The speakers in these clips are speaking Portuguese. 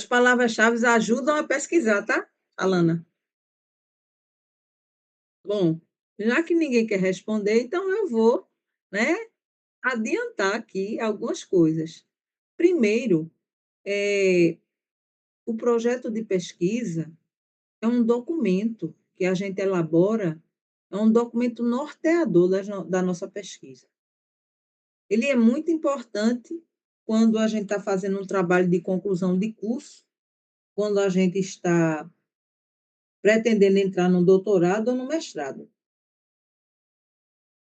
As palavras-chave ajudam a pesquisar, tá, Alana? Bom, já que ninguém quer responder, então eu vou, né, adiantar aqui algumas coisas. Primeiro, o projeto de pesquisa é um documento que a gente elabora, é um documento norteador da nossa pesquisa. Ele é muito importante quando a gente está fazendo um trabalho de conclusão de curso, quando a gente está pretendendo entrar no doutorado ou no mestrado.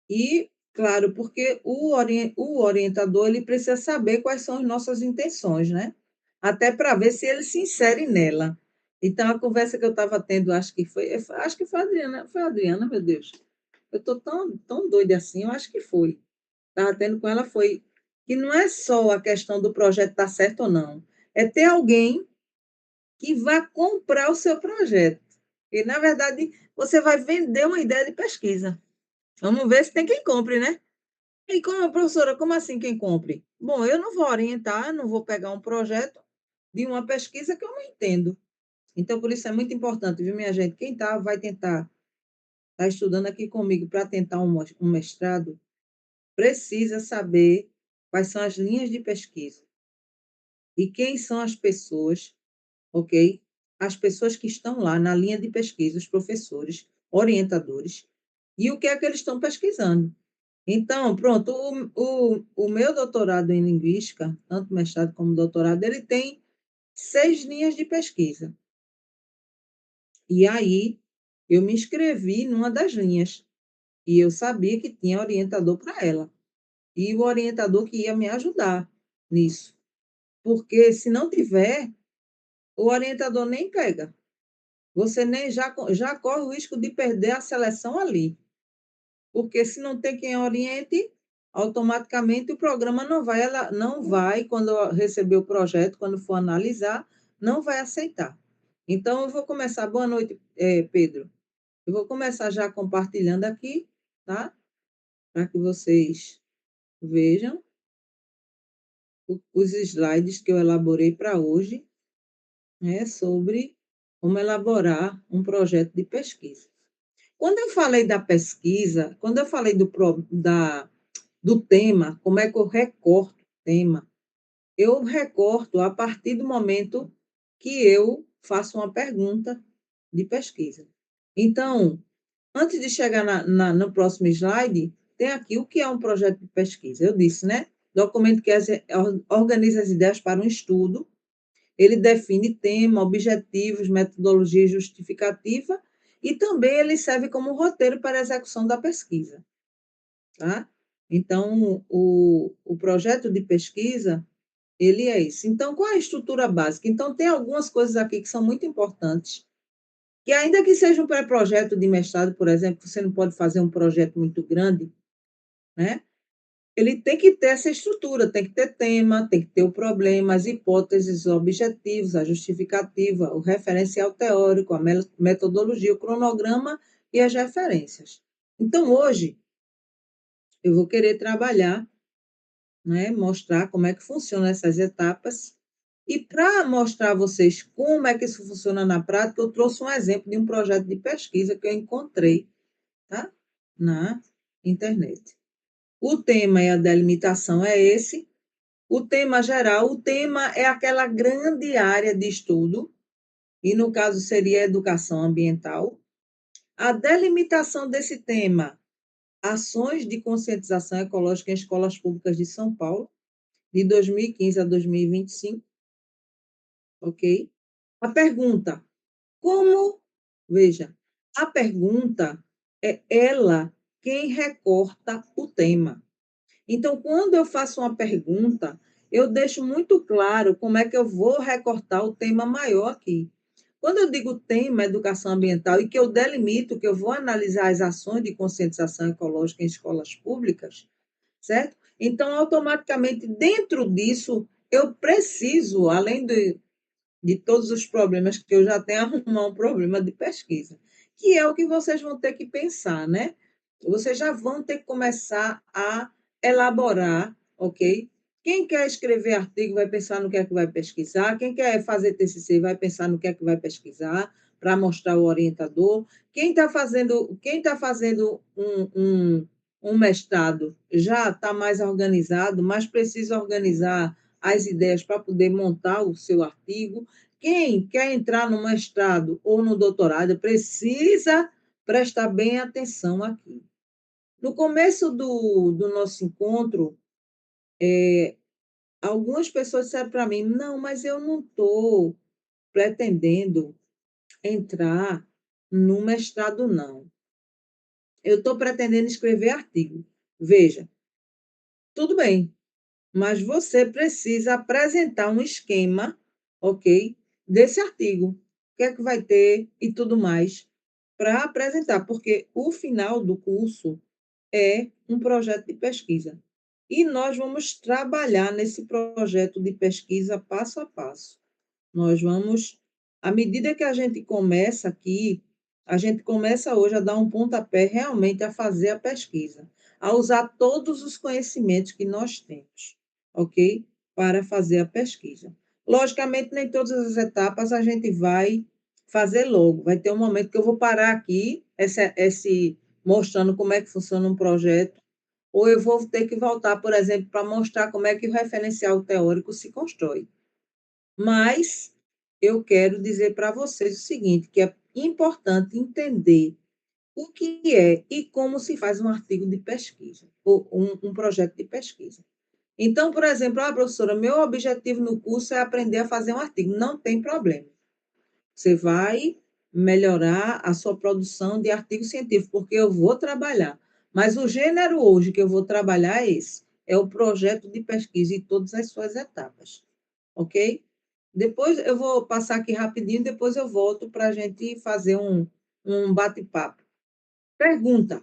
E, claro, porque o orientador ele precisa saber quais são as nossas intenções, né? Até para ver se ele se insere nela. Então, a conversa que eu estava tendo, acho que foi a Adriana, meu Deus. Eu estou tão doida assim, eu acho que foi. Estava tendo com ela, foi que não é só a questão do projeto estar certo ou não, é ter alguém que vá comprar o seu projeto. E, na verdade, você vai vender uma ideia de pesquisa. Vamos ver se tem quem compre, né? E como, professora, como assim quem compre? Bom, eu não vou orientar, não vou pegar um projeto de uma pesquisa que eu não entendo. Então, por isso é muito importante, viu, minha gente? Quem vai tentar, está estudando aqui comigo para tentar um mestrado, precisa saber quais são as linhas de pesquisa e quem são as pessoas, ok? As pessoas que estão lá na linha de pesquisa, os professores, orientadores, e o que é que eles estão pesquisando. Então, pronto, o meu doutorado em linguística, tanto mestrado como doutorado, ele tem 6 linhas de pesquisa. E aí, eu me inscrevi numa das linhas, e eu sabia que tinha orientador para ela, e o orientador que ia me ajudar nisso. Porque se não tiver, o orientador nem pega. Você nem já corre o risco de perder a seleção ali. Porque se não tem quem oriente, automaticamente o programa não vai, quando receber o projeto, quando for analisar, não vai aceitar. Então, eu vou começar. Boa noite, Pedro. Eu vou começar já compartilhando aqui, tá? Para que vocês vejam os slides que eu elaborei para hoje, né, sobre como elaborar um projeto de pesquisa. Quando eu falei da pesquisa, quando eu falei do tema, como é que eu recorto o tema? Eu recorto a partir do momento que eu faço uma pergunta de pesquisa. Então, antes de chegar no próximo slide, tem aqui o que é um projeto de pesquisa. Eu disse, né? Documento que organiza as ideias para um estudo, ele define tema, objetivos, metodologia justificativa e também ele serve como roteiro para a execução da pesquisa. Tá? Então, o projeto de pesquisa, ele é isso. Então, qual é a estrutura básica? Então, tem algumas coisas aqui que são muito importantes, que ainda que seja um pré-projeto de mestrado, por exemplo, você não pode fazer um projeto muito grande, né? Ele tem que ter essa estrutura, tem que ter tema, tem que ter o problema, as hipóteses, os objetivos, a justificativa, o referencial teórico, a metodologia, o cronograma e as referências. Então, hoje, eu vou querer trabalhar, né, mostrar como é que funcionam essas etapas. E para mostrar a vocês como é que isso funciona na prática, eu trouxe um exemplo de um projeto de pesquisa que eu encontrei, tá? Na internet. O tema e a delimitação é esse. O tema geral, o tema é aquela grande área de estudo, e no caso seria educação ambiental. A delimitação desse tema, ações de conscientização ecológica em escolas públicas de São Paulo, de 2015 a 2025, ok? A pergunta, como, veja, a pergunta é ela quem recorta o tema. Então, quando eu faço uma pergunta, eu deixo muito claro como é que eu vou recortar o tema maior aqui. Quando eu digo tema educação ambiental e que eu delimito que eu vou analisar as ações de conscientização ecológica em escolas públicas, certo? Então, automaticamente, dentro disso, eu preciso, além de todos os problemas que eu já tenho, arrumar um problema de pesquisa, que é o que vocês vão ter que pensar, né? Vocês já vão ter que começar a elaborar, ok? Quem quer escrever artigo vai pensar no que é que vai pesquisar, quem quer fazer TCC vai pensar no que é que vai pesquisar para mostrar o orientador. Quem está fazendo um mestrado já está mais organizado, mas precisa organizar as ideias para poder montar o seu artigo. Quem quer entrar no mestrado ou no doutorado precisa prestar bem atenção aqui. No começo do nosso encontro, algumas pessoas disseram para mim: não, mas eu não estou pretendendo entrar no mestrado, não. Eu estou pretendendo escrever artigo. Veja, tudo bem, mas você precisa apresentar um esquema, ok, desse artigo. O que é que vai ter e tudo mais para apresentar, porque o final do curso é um projeto de pesquisa. E nós vamos trabalhar nesse projeto de pesquisa passo a passo. Nós vamos, à medida que a gente começa aqui, a gente começa hoje a dar um pontapé realmente a fazer a pesquisa, a usar todos os conhecimentos que nós temos, ok? Para fazer a pesquisa. Logicamente, nem todas as etapas a gente vai fazer logo. Vai ter um momento que eu vou parar aqui, mostrando como é que funciona um projeto, ou eu vou ter que voltar, por exemplo, para mostrar como é que o referencial teórico se constrói. Mas eu quero dizer para vocês o seguinte, que é importante entender o que é e como se faz um artigo de pesquisa, ou um projeto de pesquisa. Então, por exemplo, professora, meu objetivo no curso é aprender a fazer um artigo. Não tem problema. Você vai melhorar a sua produção de artigo científico, porque eu vou trabalhar. Mas o gênero hoje que eu vou trabalhar é esse, é o projeto de pesquisa em todas as suas etapas, ok? Depois eu vou passar aqui rapidinho, depois eu volto para a gente fazer um bate-papo. Pergunta: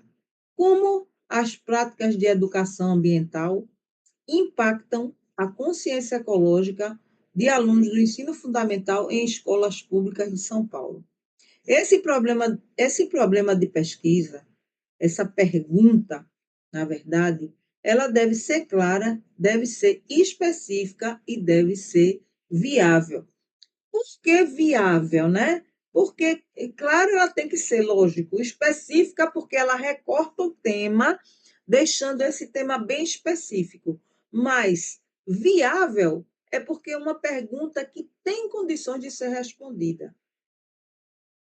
como as práticas de educação ambiental impactam a consciência ecológica de alunos do ensino fundamental em escolas públicas de São Paulo? Esse problema de pesquisa, essa pergunta, na verdade, ela deve ser clara, deve ser específica e deve ser viável. Por que viável, né? Porque, claro, ela tem que ser, lógico, específica, porque ela recorta o tema, deixando esse tema bem específico. Mas viável é porque é uma pergunta que tem condições de ser respondida.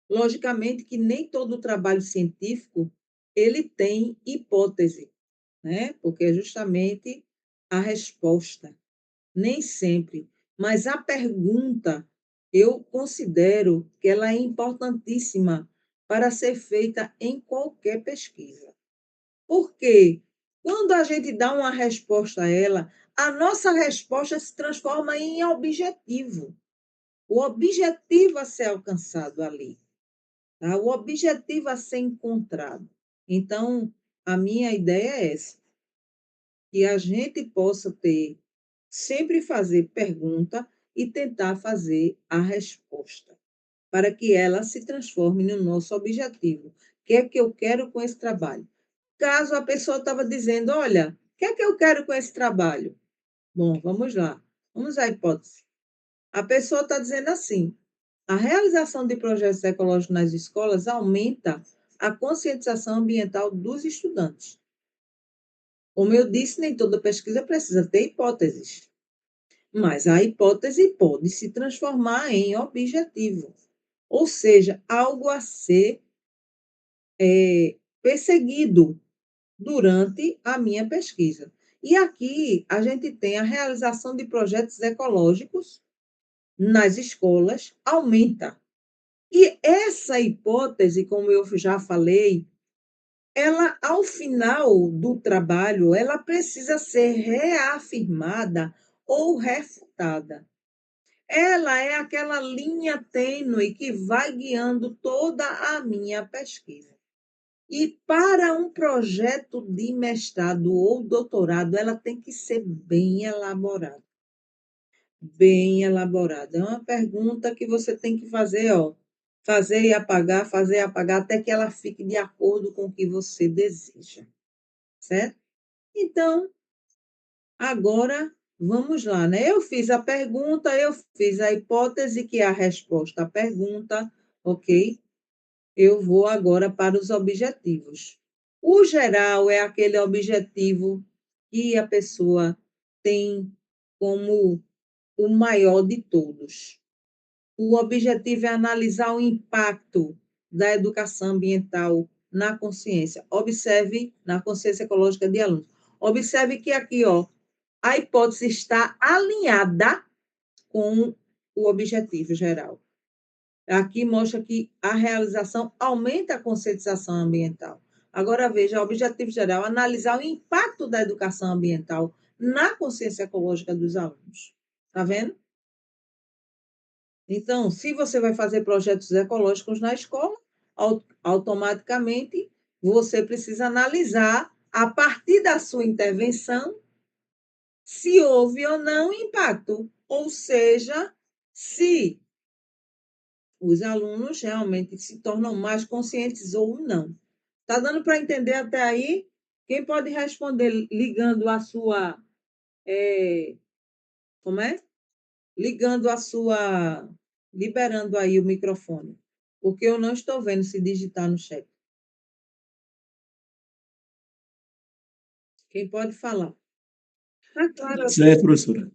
Logicamente que nem todo trabalho científico ele tem hipótese, né? Porque é justamente a resposta. Nem sempre, mas a pergunta, eu considero que ela é importantíssima para ser feita em qualquer pesquisa. Porque quando a gente dá uma resposta a ela, a nossa resposta se transforma em objetivo. O objetivo a ser alcançado ali, tá? O objetivo a ser encontrado. Então, a minha ideia é essa, que a gente possa ter sempre fazer pergunta e tentar fazer a resposta, para que ela se transforme no nosso objetivo. O que é que eu quero com esse trabalho? Caso a pessoa estava dizendo, olha, o que é que eu quero com esse trabalho? Bom, vamos lá. Vamos à hipótese. A pessoa está dizendo assim, a realização de projetos ecológicos nas escolas aumenta a conscientização ambiental dos estudantes. Como eu disse, nem toda pesquisa precisa ter hipóteses. Mas a hipótese pode se transformar em objetivo, ou seja, algo a ser perseguido durante a minha pesquisa. E aqui a gente tem a realização de projetos ecológicos nas escolas, aumenta. E essa hipótese, como eu já falei, ela, ao final do trabalho, ela precisa ser reafirmada ou refutada. Ela é aquela linha tênue que vai guiando toda a minha pesquisa. E para um projeto de mestrado ou doutorado, ela tem que ser bem elaborada. Bem elaborada. É uma pergunta que você tem que fazer, ó, fazer e apagar, até que ela fique de acordo com o que você deseja, certo? Então, agora Vamos lá, né? Eu fiz a pergunta, eu fiz a hipótese, que é a resposta à pergunta, ok? Eu vou agora para os objetivos. O geral é aquele objetivo que a pessoa tem como o maior de todos. O objetivo é analisar o impacto da educação ambiental na consciência. Observe, na consciência ecológica de alunos. Observe que aqui, ó, a hipótese está alinhada com o objetivo geral. Aqui mostra que a realização aumenta a conscientização ambiental. Agora veja, o objetivo geral é analisar o impacto da educação ambiental na consciência ecológica dos alunos. Está vendo? Então, se você vai fazer projetos ecológicos na escola, automaticamente você precisa analisar, a partir da sua intervenção, se houve ou não impacto, ou seja, se os alunos realmente se tornam mais conscientes ou não. Está dando para entender até aí? Quem pode responder ligando a sua. Como é? Ligando a sua. Liberando aí o microfone. Porque eu não estou vendo se digitar no chat. Quem pode falar? Tá claro. Certo, professora.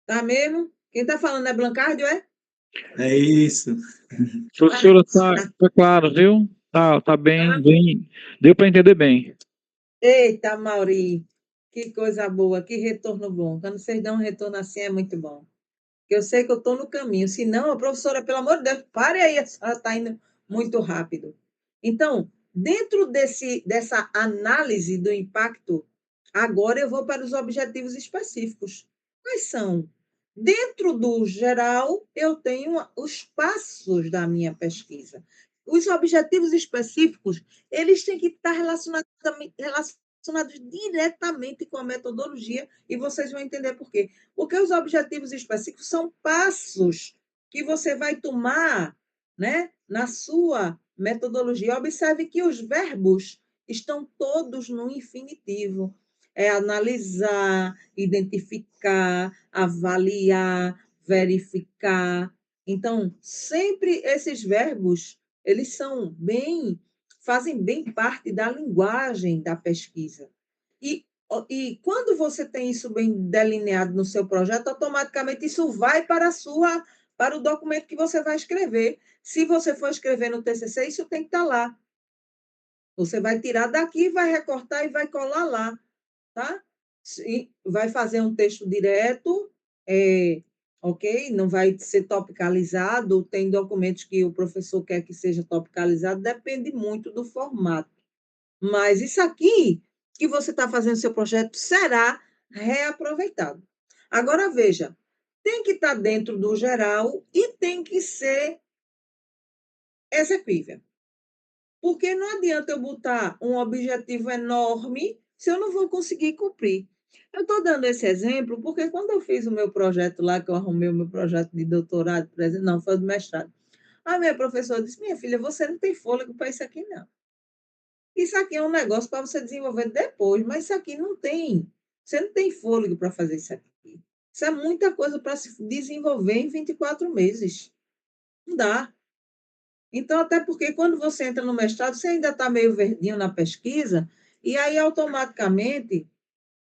Tá mesmo? Quem está falando é Blancárdio, é? É isso. Professora, tá claro, viu? Tá bem, deu para entender bem. Eita, Mauri, que coisa boa, que retorno bom. Quando vocês dão um retorno assim é muito bom. Eu sei que eu estou no caminho. Se não, professora, pelo amor de Deus, pare aí, a senhora está indo muito rápido. Então, dentro dessa análise do impacto, agora eu vou para os objetivos específicos. Quais são? Dentro do geral, eu tenho os passos da minha pesquisa. Os objetivos específicos, eles têm que estar relacionados diretamente com a metodologia, e vocês vão entender por quê. Porque os objetivos específicos são passos que você vai tomar, né, na sua metodologia. Observe que os verbos estão todos no infinitivo. É analisar, identificar, avaliar, verificar. Então, sempre esses verbos, eles fazem bem parte da linguagem da pesquisa. E quando você tem isso bem delineado no seu projeto, automaticamente isso vai para o documento que você vai escrever. Se você for escrever no TCC, isso tem que estar lá. Você vai tirar daqui, vai recortar e vai colar lá, tá? Vai fazer um texto direto, ok? Não vai ser topicalizado. Tem documentos que o professor quer que seja topicalizado, depende muito do formato. Mas isso aqui que você está fazendo seu projeto será reaproveitado. Agora, veja, tem que estar dentro do geral e tem que ser execuível. Porque não adianta eu botar um objetivo enorme se eu não vou conseguir cumprir. Eu estou dando esse exemplo porque quando eu fiz o meu projeto lá, que eu arrumei o meu projeto de doutorado, não, foi do mestrado, a minha professora disse, minha filha, você não tem fôlego para isso aqui, não. Isso aqui é um negócio para você desenvolver depois, mas isso aqui não tem. Você não tem fôlego para fazer isso aqui. Isso é muita coisa para se desenvolver em 24 meses. Não dá. Então, até porque quando você entra no mestrado, você ainda está meio verdinho na pesquisa, e aí automaticamente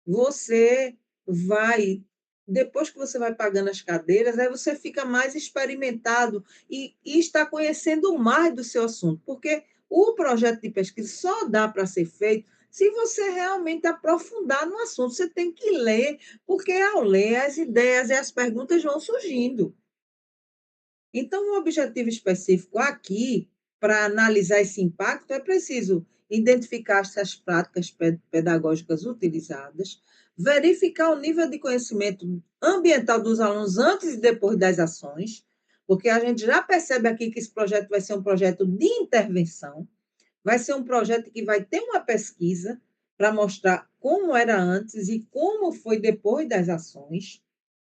você vai, depois que você vai pagando as cadeiras, aí você fica mais experimentado e está conhecendo mais do seu assunto, porque o projeto de pesquisa só dá para ser feito se você realmente aprofundar no assunto. Você tem que ler, porque ao ler as ideias e as perguntas vão surgindo. Então, um objetivo específico aqui, para analisar esse impacto, é preciso identificar as práticas pedagógicas utilizadas, verificar o nível de conhecimento ambiental dos alunos antes e depois das ações, porque a gente já percebe aqui que esse projeto vai ser um projeto de intervenção, vai ser um projeto que vai ter uma pesquisa para mostrar como era antes e como foi depois das ações,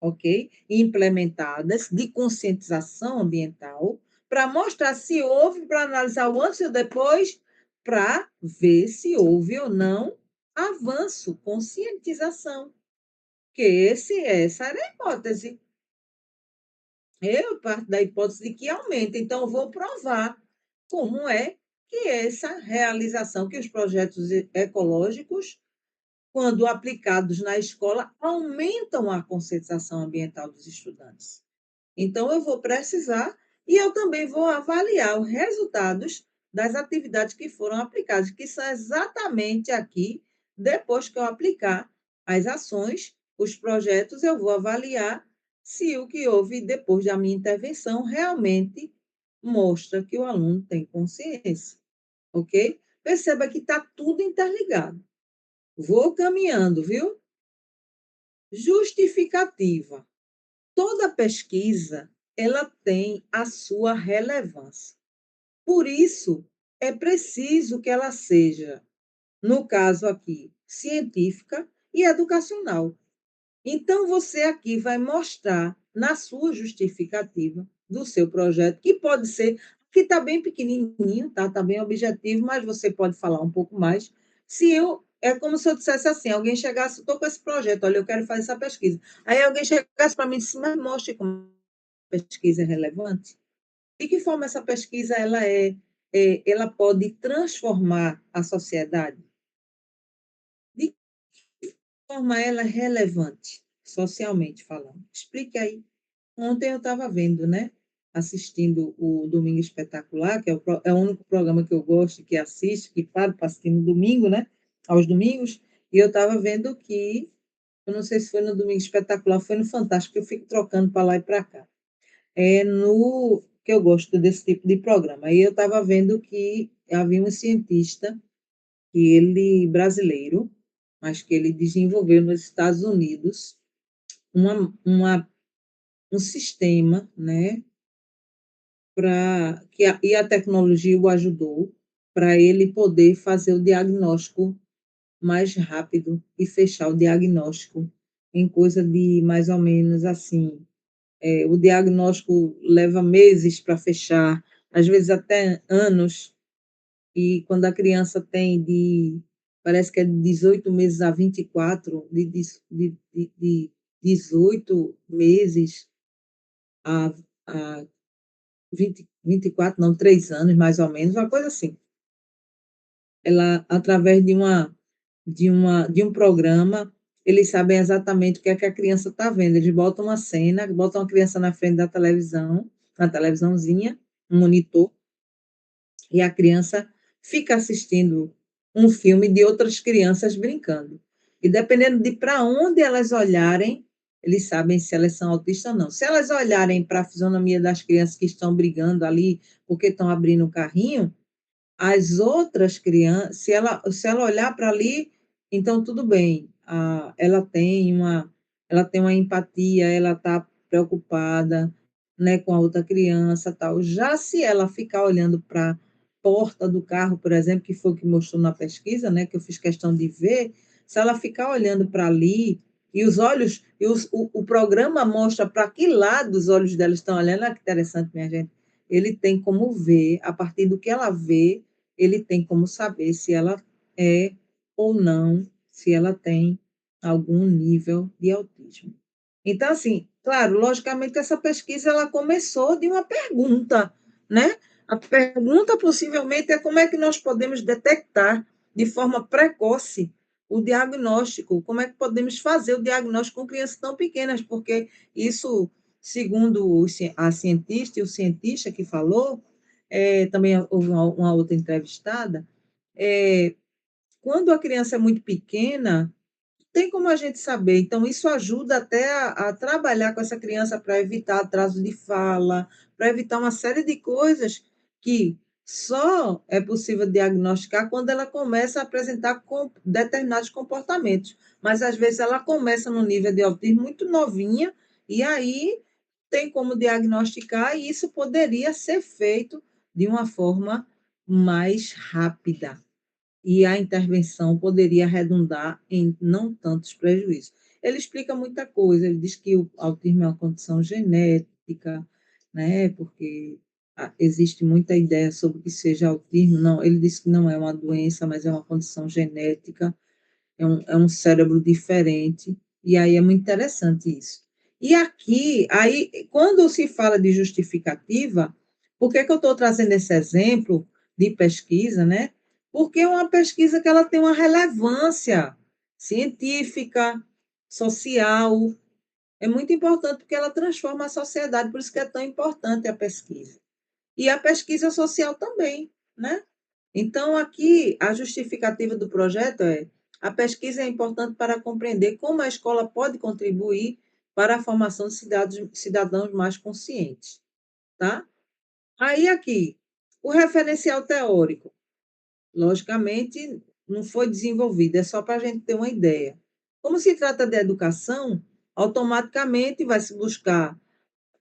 ok? Implementadas de conscientização ambiental, para mostrar se houve, para analisar o antes e o depois, para ver se houve ou não avanço, conscientização. porque essa era a hipótese. Eu parto da hipótese de que aumenta, então eu vou provar como é que essa realização, que os projetos ecológicos, quando aplicados na escola, aumentam a conscientização ambiental dos estudantes. Então, eu vou precisar e eu também vou avaliar os resultados das atividades que foram aplicadas, que são exatamente aqui, depois que eu aplicar as ações, os projetos, eu vou avaliar se o que houve depois da minha intervenção realmente mostra que o aluno tem consciência, ok? Perceba que está tudo interligado. Vou caminhando, viu? Justificativa. Toda pesquisa, ela tem a sua relevância. Por isso, é preciso que ela seja, no caso aqui, científica e educacional. Então, você aqui vai mostrar na sua justificativa do seu projeto, que pode ser, que está bem pequenininho, tá? Está bem objetivo, mas você pode falar um pouco mais. É como se eu dissesse assim, alguém chegasse, estou com esse projeto, olha, eu quero fazer essa pesquisa. Aí alguém chegasse para mim e disse, mas mostre como a pesquisa é relevante. De que forma essa pesquisa ela pode transformar a sociedade? De que forma ela é relevante, socialmente falando? Explique aí. Ontem eu estava vendo, né? Assistindo o Domingo Espetacular, que é o único programa que eu gosto, que assisto, que paro para assistir no domingo, né? Aos domingos. E eu estava vendo que, eu não sei se foi no Domingo Espetacular, foi no Fantástico, que eu fico trocando para lá e para cá. Que eu gosto desse tipo de programa. Aí eu estava vendo que havia um cientista, que ele brasileiro, mas que ele desenvolveu nos Estados Unidos um sistema, né, e a tecnologia o ajudou para ele poder fazer o diagnóstico mais rápido e fechar o diagnóstico em coisa de mais ou menos assim. O diagnóstico leva meses para fechar, às vezes até anos, e quando a criança parece que é de 18 meses a 24, de 18 meses a 24, não, 3 anos, mais ou menos, uma coisa assim. Ela, através de um programa, eles sabem exatamente o que é que a criança está vendo. Eles botam uma cena, botam a criança na frente da televisão, na televisãozinha, um monitor, e a criança fica assistindo um filme de outras crianças brincando. E dependendo de para onde elas olharem, eles sabem se elas são autistas ou não. Se elas olharem para a fisionomia das crianças que estão brigando ali, porque estão abrindo o carrinho, as outras crianças, se ela olhar para ali, então tudo bem. Ela tem uma empatia, ela está preocupada, né, com a outra criança, tal. Já se ela ficar olhando para a porta do carro, por exemplo, que foi o que mostrou na pesquisa, né, que eu fiz questão de ver, se ela ficar olhando para ali e os olhos, o programa mostra para que lado os olhos dela estão olhando, olha que interessante, minha gente. Ele tem como ver, a partir do que ela vê, ele tem como saber se ela é ou não, se ela tem algum nível de autismo. Então, assim, claro, logicamente essa pesquisa ela começou de uma pergunta, né? A pergunta possivelmente é como é que nós podemos detectar de forma precoce o diagnóstico, como é que podemos fazer o diagnóstico com crianças tão pequenas, porque isso, segundo a cientista e o cientista que falou, também houve uma outra entrevistada, quando a criança é muito pequena, tem como a gente saber. Então, isso ajuda até a trabalhar com essa criança para evitar atraso de fala, para evitar uma série de coisas que só é possível diagnosticar quando ela começa a apresentar determinados comportamentos. Mas, às vezes, ela começa no nível de autismo muito novinha, e aí tem como diagnosticar, e isso poderia ser feito de uma forma mais rápida e a intervenção poderia redundar em não tantos prejuízos. Ele explica muita coisa, ele diz que o autismo é uma condição genética, né, porque existe muita ideia sobre o que seja autismo, não, ele diz que não é uma doença, mas é uma condição genética, é um cérebro diferente, E aí é muito interessante isso. E aqui, aí, quando se fala de justificativa, por que que eu estou trazendo esse exemplo de pesquisa, né? Porque é uma pesquisa que ela tem uma relevância científica, social, é muito importante porque ela transforma a sociedade, por isso que é tão importante a pesquisa. E a pesquisa social também, né? Então, aqui, a justificativa do projeto é: a pesquisa é importante para compreender como a escola pode contribuir para a formação de cidadãos mais conscientes, tá? Aí, aqui, o referencial teórico, logicamente, não foi desenvolvido, é só para a gente ter uma ideia. Como se trata de educação, automaticamente vai se buscar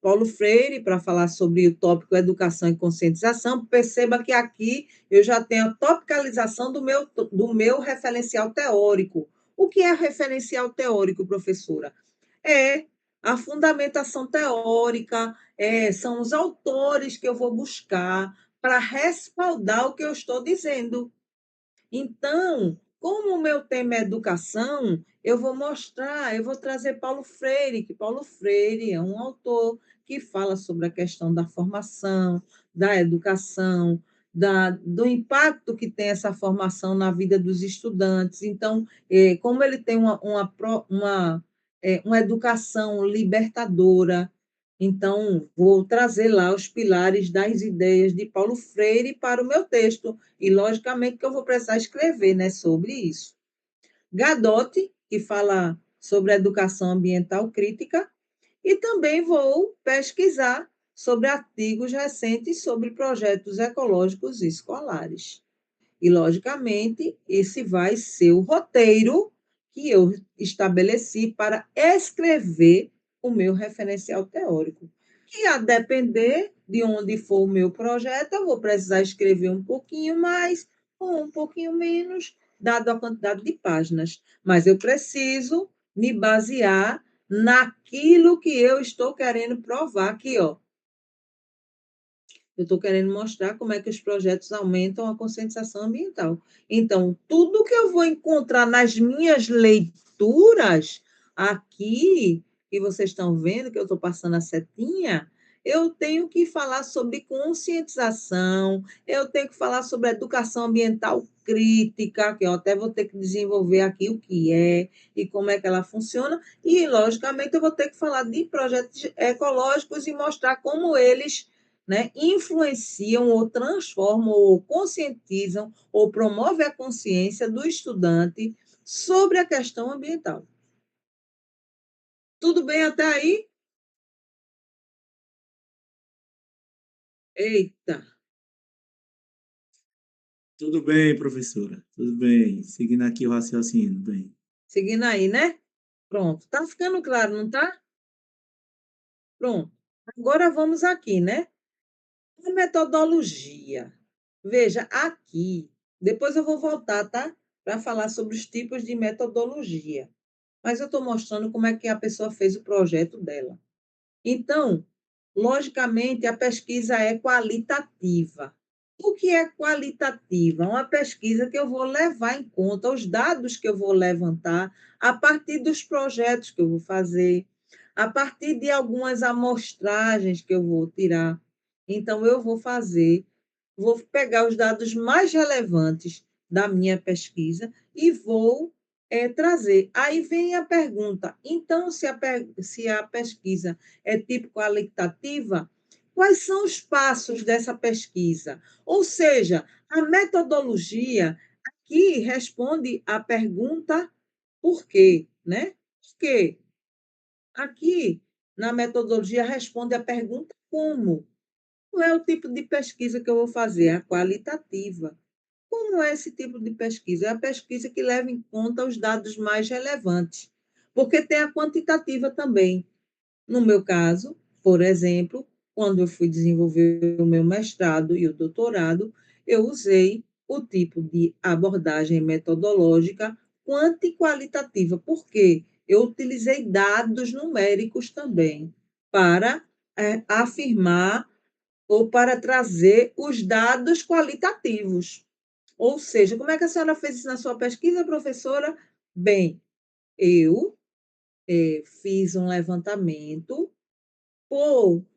Paulo Freire para falar sobre o tópico educação e conscientização. Perceba que aqui eu já tenho a topicalização do meu referencial teórico. O que é referencial teórico, professora? É a fundamentação teórica, são os autores que eu vou buscar para respaldar o que eu estou dizendo. Então, como o meu tema é educação, eu vou mostrar, eu vou trazer Paulo Freire, que Paulo Freire é um autor que fala sobre a questão da formação, da educação, do impacto que tem essa formação na vida dos estudantes. Então, como ele tem uma educação libertadora, então, vou trazer lá os pilares das ideias de Paulo Freire para o meu texto. E, logicamente, que eu vou precisar escrever, né, sobre isso. Gadotti, que fala sobre a educação ambiental crítica, e também vou pesquisar sobre artigos recentes sobre projetos ecológicos escolares. E, logicamente, esse vai ser o roteiro que eu estabeleci para escrever o meu referencial teórico. Que, a depender de onde for o meu projeto, eu vou precisar escrever um pouquinho mais ou um pouquinho menos, dado a quantidade de páginas. Mas eu preciso me basear naquilo que eu estou querendo provar aqui, ó. Eu estou querendo mostrar como é que os projetos aumentam a conscientização ambiental. Então, tudo que eu vou encontrar nas minhas leituras aqui, que vocês estão vendo, que eu estou passando a setinha, eu tenho que falar sobre conscientização, eu tenho que falar sobre educação ambiental crítica, que eu até vou ter que desenvolver aqui o que é e como é que ela funciona, e, logicamente, eu vou ter que falar de projetos ecológicos e mostrar como eles, né, influenciam ou transformam ou conscientizam ou promovem a consciência do estudante sobre a questão ambiental. Tudo bem até aí? Eita, Tudo bem, professora. Tudo bem. Seguindo aqui o raciocínio. Bem. seguindo aí, né? Pronto, tá ficando claro, não tá? Pronto. Agora vamos aqui, né? A metodologia. Veja, aqui, depois eu vou voltar, tá? Para falar sobre os tipos de metodologia. Mas eu estou mostrando como é que a pessoa fez o projeto dela. Então, logicamente, a pesquisa é qualitativa. O que é qualitativa? Uma pesquisa que eu vou levar em conta os dados que eu vou levantar a partir dos projetos que eu vou fazer, a partir de algumas amostragens que eu vou tirar. Então, eu vou pegar os dados mais relevantes da minha pesquisa e vou trazer. Aí vem a pergunta: então, se a pesquisa é tipo qualitativa, quais são os passos dessa pesquisa? Ou seja, a metodologia aqui responde à pergunta por quê, né? Por quê? Aqui, na metodologia, responde à pergunta como. Qual é o tipo de pesquisa que eu vou fazer? A qualitativa. Como é esse tipo de pesquisa? É a pesquisa que leva em conta os dados mais relevantes, porque tem a quantitativa também. No meu caso, por exemplo, quando eu fui desenvolver o meu mestrado e o doutorado, eu usei o tipo de abordagem metodológica quanti-qualitativa, porque eu utilizei dados numéricos também para afirmar ou para trazer os dados qualitativos. Ou seja, como é que a senhora fez isso na sua pesquisa, professora? Bem, eu fiz um levantamento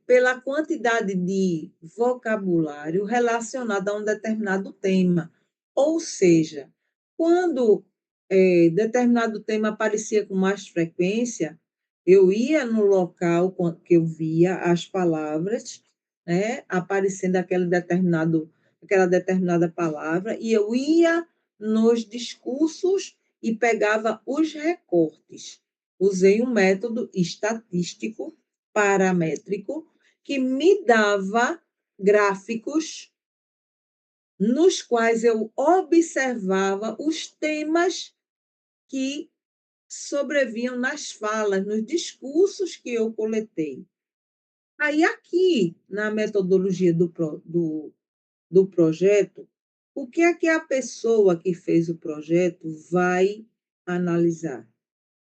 pela quantidade de vocabulário relacionado a um determinado tema. Ou seja, quando determinado tema aparecia com mais frequência, eu ia no local que eu via as palavras, né, aparecendo aquela determinada palavra, e eu ia nos discursos e pegava os recortes. Usei um método estatístico paramétrico que me dava gráficos nos quais eu observava os temas que sobrevinham nas falas, nos discursos que eu coletei. Aí, aqui, na metodologia do projeto, o que é que a pessoa que fez o projeto vai analisar?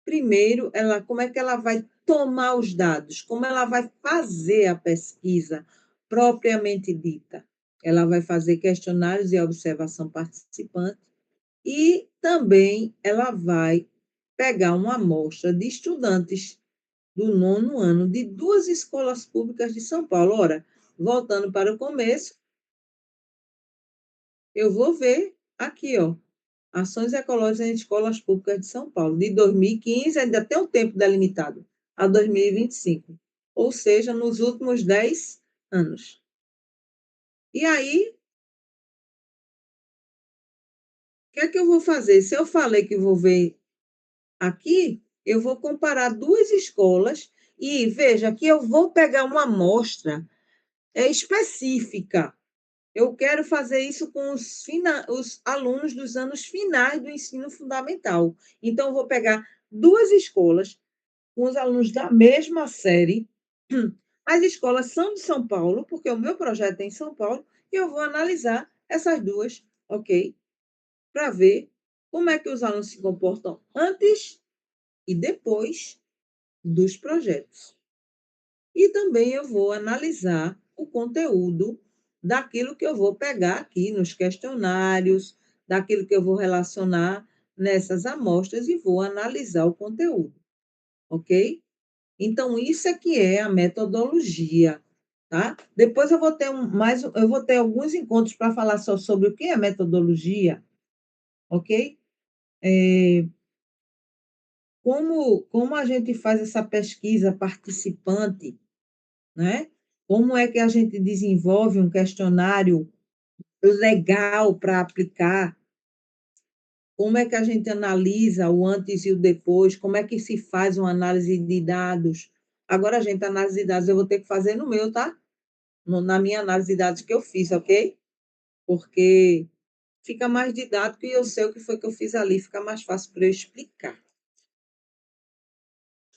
Primeiro, como é que ela vai tomar os dados? Como ela vai fazer a pesquisa propriamente dita? Ela vai fazer questionários e observação participante e também ela vai pegar uma amostra de estudantes do 9º ano de 2 escolas públicas de São Paulo. Ora, voltando para o começo, eu vou ver aqui, ó, Ações Ecológicas em Escolas Públicas de São Paulo, de 2015, ainda tem um tempo delimitado, a 2025, ou seja, nos últimos 10 anos. E aí, o que é que eu vou fazer? Se eu falei que vou ver aqui, eu vou comparar 2 escolas e veja que eu vou pegar uma amostra específica. Eu quero fazer isso com os alunos dos anos finais do ensino fundamental. Então, eu vou pegar 2 escolas com os alunos da mesma série. As escolas são de São Paulo, porque o meu projeto é em São Paulo, e eu vou analisar essas 2, ok? Para ver como é que os alunos se comportam antes e depois dos projetos. E também eu vou analisar o conteúdo daquilo que eu vou pegar aqui nos questionários, daquilo que eu vou relacionar nessas amostras e vou analisar o conteúdo, ok? Então, isso é que é a metodologia, tá? Depois eu vou ter eu vou ter alguns encontros para falar só sobre o que é metodologia, ok? Como a gente faz essa pesquisa participante, né? Como é que a gente desenvolve um questionário legal para aplicar? Como é que a gente analisa o antes e o depois? Como é que se faz uma análise de dados? Agora, gente, análise de dados eu vou ter que fazer no meu, tá? Na minha análise de dados que eu fiz, ok? Porque fica mais didático e eu sei o que foi que eu fiz ali, fica mais fácil para eu explicar.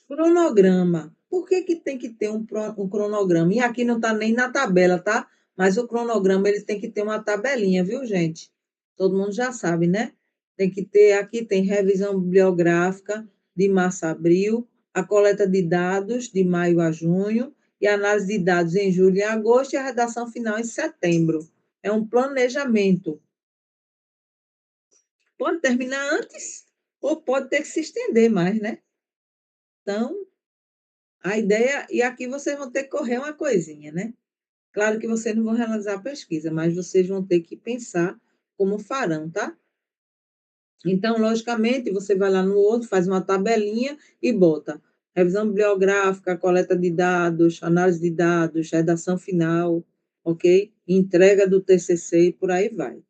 Cronograma. Por que tem que ter um cronograma? E aqui não está nem na tabela, tá? Mas o cronograma ele tem que ter uma tabelinha, viu, gente? Todo mundo já sabe, né? Tem que ter, aqui tem revisão bibliográfica de março a abril, a coleta de dados de maio a junho, e a análise de dados em julho e agosto, e a redação final em setembro. É um planejamento. Pode terminar antes, ou pode ter que se estender mais, né? Então, a ideia, e aqui vocês vão ter que correr uma coisinha, né? Claro que vocês não vão realizar a pesquisa, mas vocês vão ter que pensar como farão, tá? Então, logicamente, você vai lá no outro, faz uma tabelinha e bota revisão bibliográfica, coleta de dados, análise de dados, redação final, ok? Entrega do TCC e por aí vai.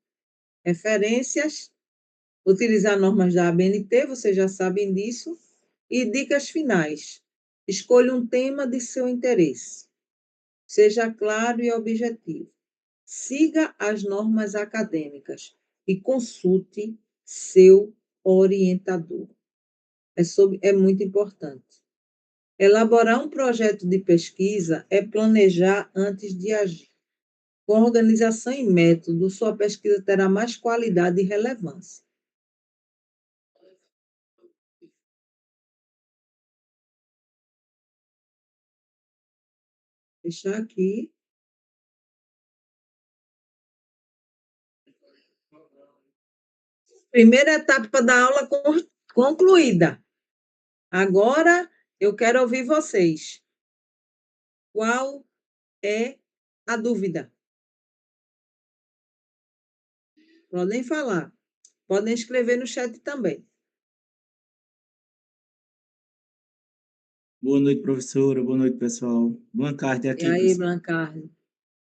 Referências, utilizar normas da ABNT, vocês já sabem disso. E dicas finais. Escolha um tema de seu interesse. Seja claro e objetivo. Siga as normas acadêmicas e consulte seu orientador. É muito importante. Elaborar um projeto de pesquisa é planejar antes de agir. Com organização e método, sua pesquisa terá mais qualidade e relevância. Deixar aqui. Primeira etapa da aula concluída. Agora, eu quero ouvir vocês. Qual é a dúvida? Podem falar. Podem escrever no chat também. Boa noite, professora. Boa noite, pessoal. Boa tarde E aqui, aí, pessoal. Blancardo?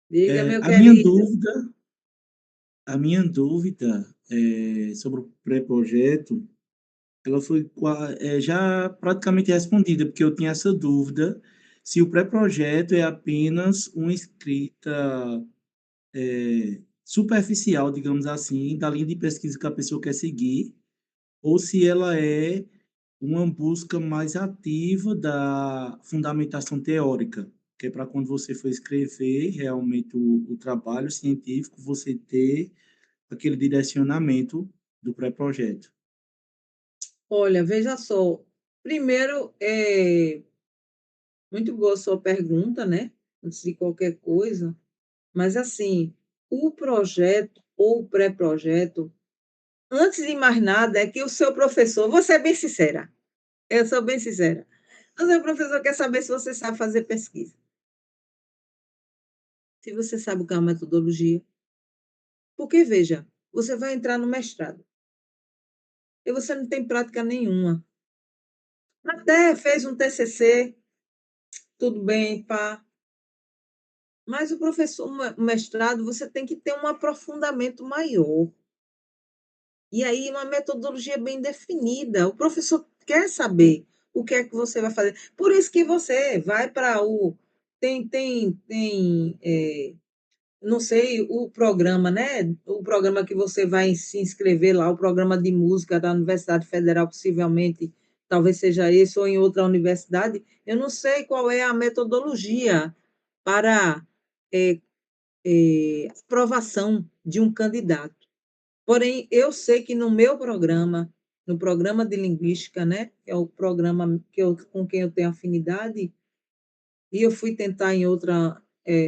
Diga, meu A minha querido. dúvida, a minha dúvida sobre o pré-projeto, ela foi já praticamente respondida, porque eu tinha essa dúvida se o pré-projeto é apenas uma escrita superficial, digamos assim, da linha de pesquisa que a pessoa quer seguir, ou se ela é uma busca mais ativa da fundamentação teórica, que é para quando você for escrever realmente o trabalho científico, você ter aquele direcionamento do pré-projeto. Olha, veja só. Primeiro, muito boa a sua pergunta, né? Antes de qualquer coisa. Mas, assim, o projeto ou o pré-projeto, antes de mais nada, é que o seu professor, vou ser bem sincera, eu sou bem sincera, o seu professor quer saber se você sabe fazer pesquisa, se você sabe o que é uma metodologia. Porque, veja, você vai entrar no mestrado e você não tem prática nenhuma. Até fez um TCC, tudo bem, pá. Mas o professor, o mestrado, você tem que ter um aprofundamento maior. E aí, uma metodologia bem definida. O professor quer saber o que é que você vai fazer. Por isso que você vai para o. Não sei, o programa, né? O programa que você vai se inscrever lá, o programa de música da Universidade Federal, possivelmente, talvez seja esse, ou em outra universidade. Eu não sei qual é a metodologia para aprovação de um candidato. Porém, eu sei que no meu programa, no programa de linguística, né, que é o programa com quem eu tenho afinidade, e eu fui tentar em outra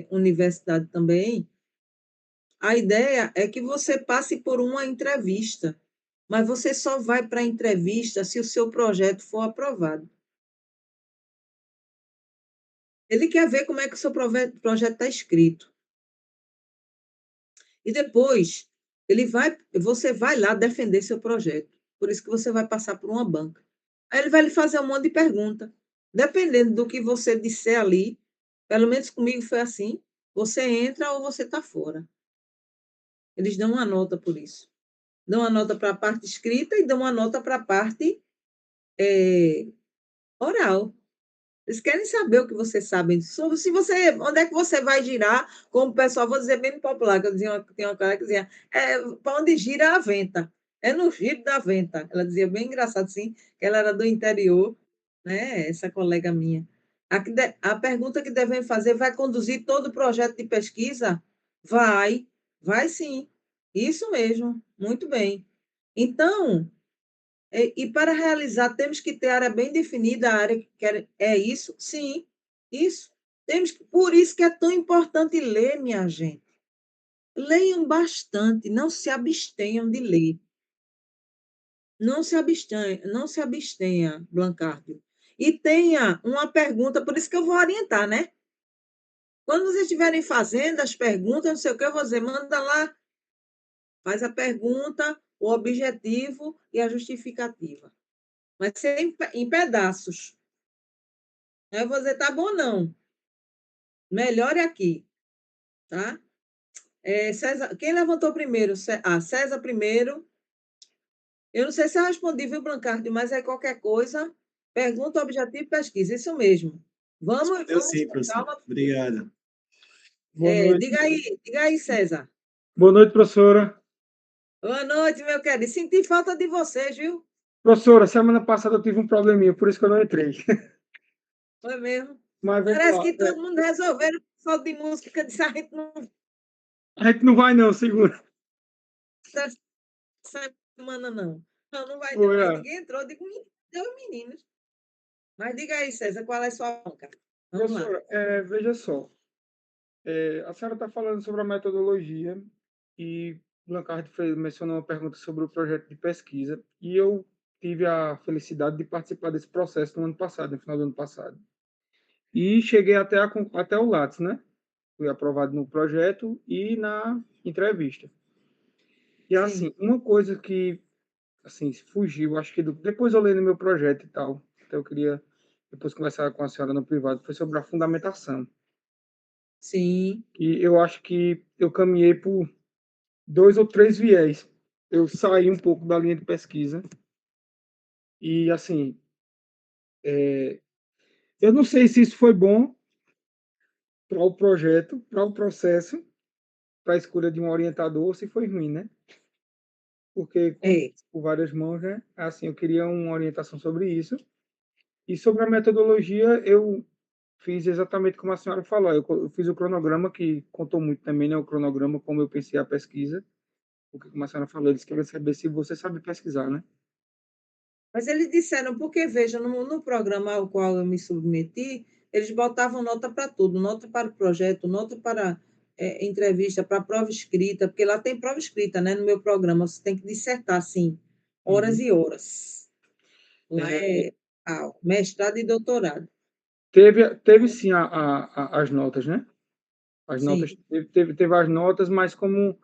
universidade também, a ideia é que você passe por uma entrevista, mas você só vai para a entrevista se o seu projeto for aprovado. Ele quer ver como é que o seu projeto está escrito. E depois, você vai lá defender seu projeto. Por isso que você vai passar por uma banca. Aí ele vai lhe fazer um monte de pergunta. Dependendo do que você disser ali, pelo menos comigo foi assim, você entra ou você está fora. Eles dão uma nota por isso. Dão uma nota para a parte escrita e dão uma nota para a parte oral. Eles querem saber o que você sabe. Se você, onde é que você vai girar, como o pessoal, vou dizer bem popular, que eu dizia, tem uma cara que dizia, para onde gira a venta. É no giro da venta. Ela dizia bem engraçado, assim, que ela era do interior, né? Essa colega minha. A pergunta que devem fazer, vai conduzir todo o projeto de pesquisa? Vai sim. Isso mesmo, muito bem. Então, e para realizar, temos que ter área bem definida, a área que quer, é isso? Sim, isso. Por isso que é tão importante ler, minha gente. Leiam bastante, não se abstenham de ler. Não se abstenha, Blancardo. E tenha uma pergunta, por isso que eu vou orientar, né? Quando vocês estiverem fazendo as perguntas, não sei o que, eu vou dizer, manda lá, faz a pergunta, o objetivo e a justificativa. Mas ser em pedaços. Aí você tá bom, não. Melhore aqui, tá? César, quem levantou primeiro? César primeiro. Eu não sei se eu respondi, viu, Blancardi, mas é qualquer coisa. Pergunta, objetivo, pesquisa. Isso mesmo. Eu Vamos sim, com professor. calma. Obrigado. Boa noite. Diga aí, César. Boa noite, professora. Boa noite, meu querido. Senti falta de vocês, viu? Professora, semana passada eu tive um probleminha, por isso que eu não entrei. Foi mesmo. Mas vamos Parece lá. que todo mundo resolveram falta de música. Disse, a gente não A gente não vai, não, segura. tá essa semana, não. Não, não vai, não. Foi, Aí é. ninguém entrou. Eu digo, deu meninos. Mas diga aí, César, qual é a sua bronca? Vamos lá. Professora, veja só. A senhora está falando sobre a metodologia e Blancardi mencionou uma pergunta sobre o projeto de pesquisa e eu tive a felicidade de participar desse processo no ano passado, no final do ano passado. E cheguei até o Lattes, né? Fui aprovado no projeto e na entrevista. E, assim, Sim. uma coisa que, assim, fugiu, acho que depois eu lendo meu projeto e tal, então eu queria depois conversar com a senhora no privado, foi sobre a fundamentação. Sim. E eu acho que eu caminhei por 2 ou 3 viés. Eu saí um pouco da linha de pesquisa e, assim, eu não sei se isso foi bom para o projeto, para o processo, para a escolha de um orientador, ou se foi ruim, né? Porque, como É. por várias mãos, né? Assim, eu queria uma orientação sobre isso. E sobre a metodologia, eu fiz exatamente como a senhora falou. Eu fiz o cronograma, que contou muito também, né? O cronograma, como eu pensei a pesquisa. Porque, como a senhora falou, eles querem saber se você sabe pesquisar, né? Mas eles disseram, porque veja, no programa ao qual eu me submeti, eles botavam nota para tudo, nota para o projeto, nota para entrevista, para prova escrita, porque lá tem prova escrita, né? No meu programa, você tem que dissertar, assim, horas Uhum. e horas. Lá É, mestrado e doutorado. teve sim as notas, né? As Sim. notas, teve as notas, mas como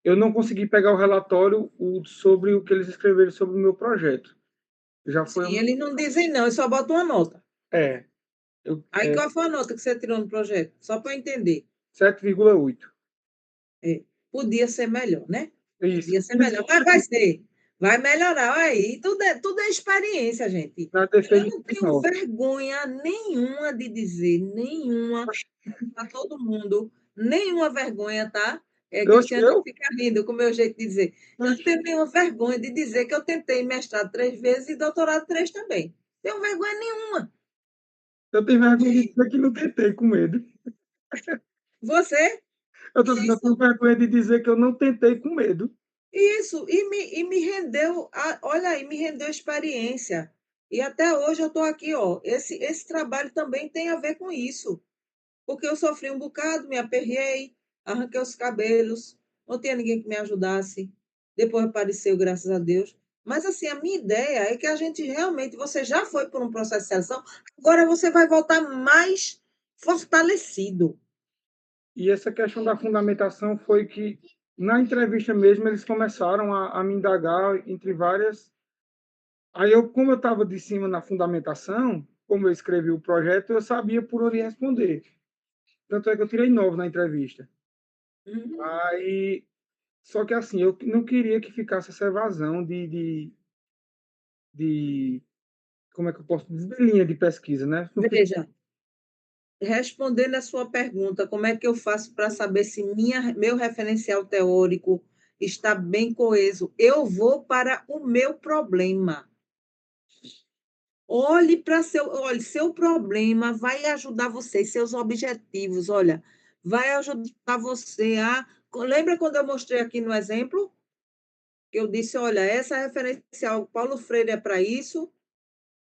eu não consegui pegar o relatório sobre o que eles escreveram sobre o meu projeto. Já foi Sim, eles não dizem não, eles só botam uma nota. é, eu, Aí qual foi a nota que você tirou no projeto? Só para eu entender. 7,8. É, podia ser melhor, né? Isso. Podia ser melhor, mas vai ser. Vai melhorar. Aí, tudo é experiência, gente. Na Eu defesa não de tenho 9. vergonha nenhuma de dizer, nenhuma, para todo mundo, nenhuma vergonha, tá? Cristiane Eu, fica rindo com o meu jeito de dizer. Eu não tenho nenhuma vergonha de dizer que eu tentei mestrado 3 vezes e doutorado 3 também. Tenho vergonha nenhuma. eu tenho vergonha de dizer que não tentei com medo. Você? Eu tenho Isso. vergonha de dizer que eu não tentei com medo. Isso, e me rendeu, olha aí, me rendeu experiência. E até hoje eu estou aqui, ó. Esse trabalho também tem a ver com isso. Porque eu sofri um bocado, me aperriei, arranquei os cabelos, não tinha ninguém que me ajudasse. Depois apareceu, graças a Deus. Mas assim, a minha ideia é que a gente realmente, você já foi por um processo de seleção, agora você vai voltar mais fortalecido. E essa questão da fundamentação foi que, na entrevista mesmo, eles começaram a me indagar entre várias. Aí, como eu estava de cima na fundamentação, como eu escrevi o projeto, eu sabia por onde responder. Tanto é que eu tirei 9 na entrevista. Uhum. Aí, só que assim, eu não queria que ficasse essa evasão de como é que eu posso dizer, de linha de pesquisa, né? Não fica- Veja, respondendo a sua pergunta, como é que eu faço para saber se meu referencial teórico está bem coeso? Eu vou para o meu problema. Olhe, seu problema vai ajudar você, seus objetivos, olha, vai ajudar você a. Lembra quando eu mostrei aqui no exemplo? Que eu disse, olha, essa referencial, Paulo Freire é para isso,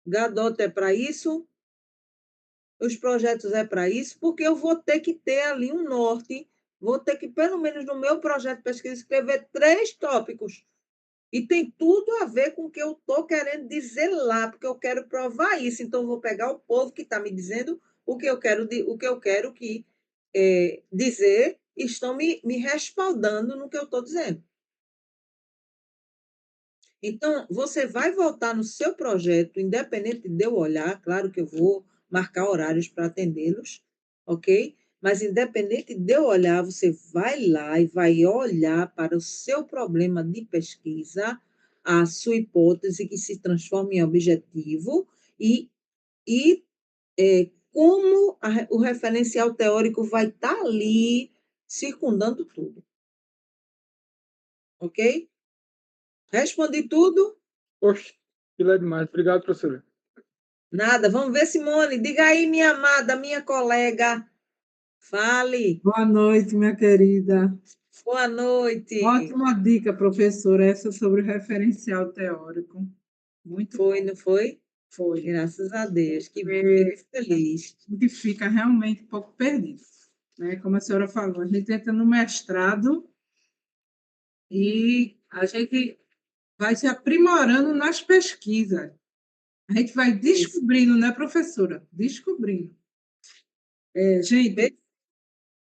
Gadot é para isso, os projetos é para isso, porque eu vou ter que ter ali um norte, vou ter que, pelo menos no meu projeto de pesquisa, escrever 3 tópicos. E tem tudo a ver com o que eu estou querendo dizer lá, porque eu quero provar isso. Então, eu vou pegar o povo que está me dizendo o que eu quero dizer, e estão me respaldando no que eu estou dizendo. Então, você vai voltar no seu projeto, independente de eu olhar, claro que eu vou marcar horários para atendê-los, ok? Mas, independente de eu olhar, você vai lá e vai olhar para o seu problema de pesquisa, a sua hipótese que se transforma em objetivo e como o referencial teórico vai estar ali circundando tudo, ok? Respondi tudo? Poxa, aquilo é demais. Obrigado, professora. Nada. Vamos ver, Simone. Diga aí, minha amada, minha colega. Fale. Boa noite, minha querida. Boa noite. Ótima dica, professora, essa sobre o referencial teórico. Muito Foi, bom. não foi? Foi. Graças a Deus. Que Porque fico feliz. a gente fica realmente um pouco perdido, né? Como a senhora falou, a gente entra no mestrado e a gente vai se aprimorando nas pesquisas. A gente vai descobrindo, né, professora? Descobrindo. Gente,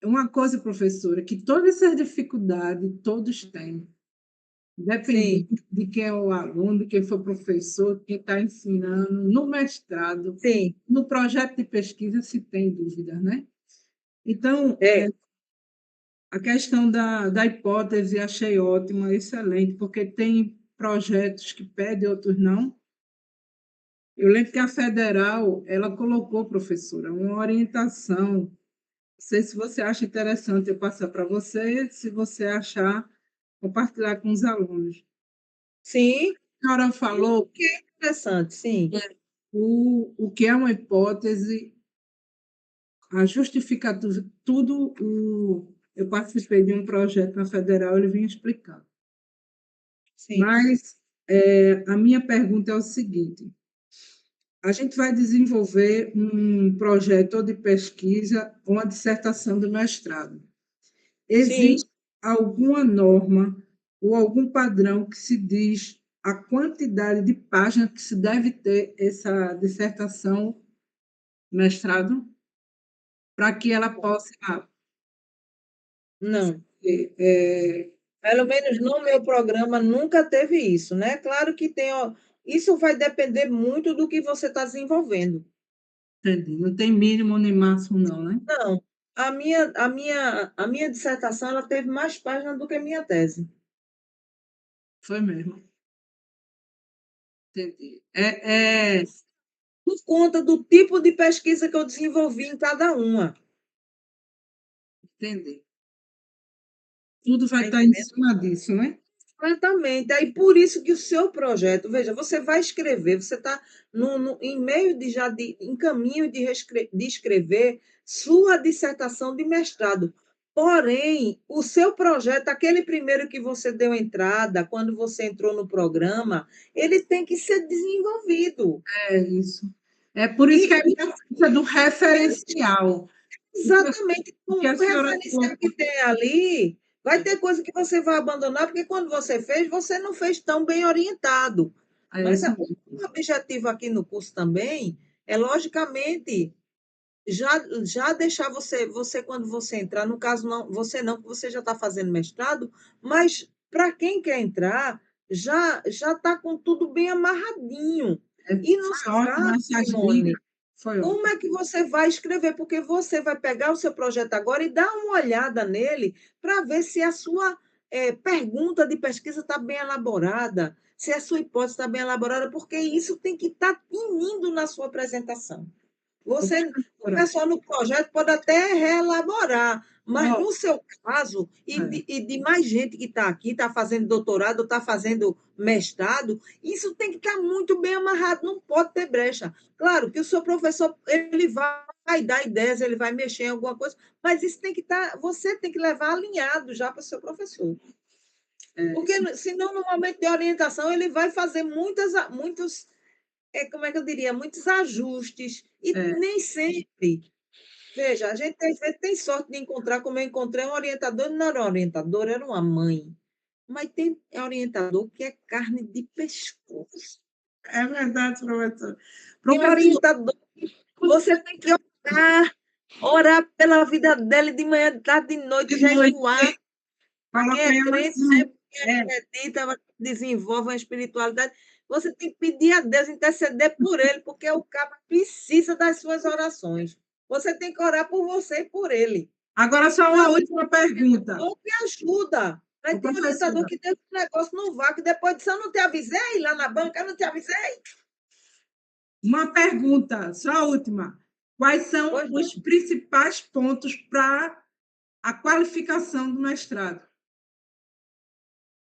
uma coisa, professora, que todas essas dificuldades todos têm, independente de quem é o aluno, de quem for professor, quem está ensinando, no mestrado, Sim, no projeto de pesquisa, se tem dúvida, né? Então, a questão da hipótese achei ótima, excelente, porque tem projetos que pedem, outros não. Eu lembro que a federal, ela colocou, professora, uma orientação. Não sei se você acha interessante eu passar para você, se você achar, compartilhar com os alunos. sim. A senhora falou Que é interessante, sim. o que é uma hipótese, a justificativa, tudo. Eu participei de um projeto na federal, ele vinha explicando. Sim. Mas a minha pergunta é o seguinte: a gente vai desenvolver um projeto de pesquisa, uma dissertação do mestrado. Existe alguma norma ou algum padrão que se diz a quantidade de páginas que se deve ter essa dissertação mestrado para que ela possa Não. é, Pelo menos no meu programa nunca teve isso, né? Claro que tem, ó, isso vai depender muito do que você está desenvolvendo. entendi, não tem mínimo nem máximo não, né? Não, a minha dissertação ela teve mais páginas do que a minha tese. Foi mesmo. Entendi. Por conta do tipo de pesquisa que eu desenvolvi em cada uma. Entendi. Tudo vai Tá estar em entendendo? cima disso, né? Exatamente. Aí por isso que o seu projeto, veja, você vai escrever, você está em meio em caminho de escrever sua dissertação de mestrado. Porém, o seu projeto, aquele primeiro que você deu entrada, quando você entrou no programa, ele tem que ser desenvolvido. É isso. É por isso que a minha ficha do referencial. Exatamente. O que O a senhora referencial que tem ali, vai ter coisa que você vai abandonar, porque quando você fez, você não fez tão bem orientado. é Mas isso o objetivo aqui no curso também é, logicamente, já deixar você quando você entrar, no caso, não, porque você já está fazendo mestrado, mas para quem quer entrar, já está com tudo bem amarradinho. E no foi seu ótimo caso, essas Simone, dicas. Foi como ótimo. é que você vai escrever? Porque você vai pegar o seu projeto agora e dar uma olhada nele para ver se a sua pergunta de pesquisa está bem elaborada, se a sua hipótese está bem elaborada, porque isso tem que estar tinindo na sua apresentação. O Professora, pessoal no projeto pode até reelaborar, mas ó, no seu caso, e de mais gente que está aqui, está fazendo doutorado, está fazendo mestrado, isso tem que estar muito bem amarrado, não pode ter brecha. Claro que o seu professor ele vai dar ideias, ele vai mexer em alguma coisa, mas isso tem que estar, você tem que levar alinhado já para o seu professor. Porque senão, no momento de orientação, ele vai fazer muitos como é que eu diria, muitos ajustes, e nem sempre. Veja, a gente às vezes tem sorte de encontrar, como eu encontrei um orientador, não era um orientador, era uma mãe. Mas tem orientador que é carne de pescoço. é verdade, professor. Tem Professor, orientador que você tem que orar pela vida dela de manhã, de tarde, de noite, de noite, jejuar. Para quem coloquei é em crente, oração. sempre quem acredita, desenvolve uma espiritualidade. Você tem que pedir a Deus, interceder por ele, porque o cara precisa das suas orações. Você tem que orar por você e por ele. Agora, só uma última pergunta. Ou que ajuda. Aí Ô, tem orientador professora, que tem um negócio no vácuo, depois disso eu não te avisei lá na banca, eu não te avisei. uma pergunta, só a última. Quais são Pois os não. principais pontos para a qualificação do mestrado?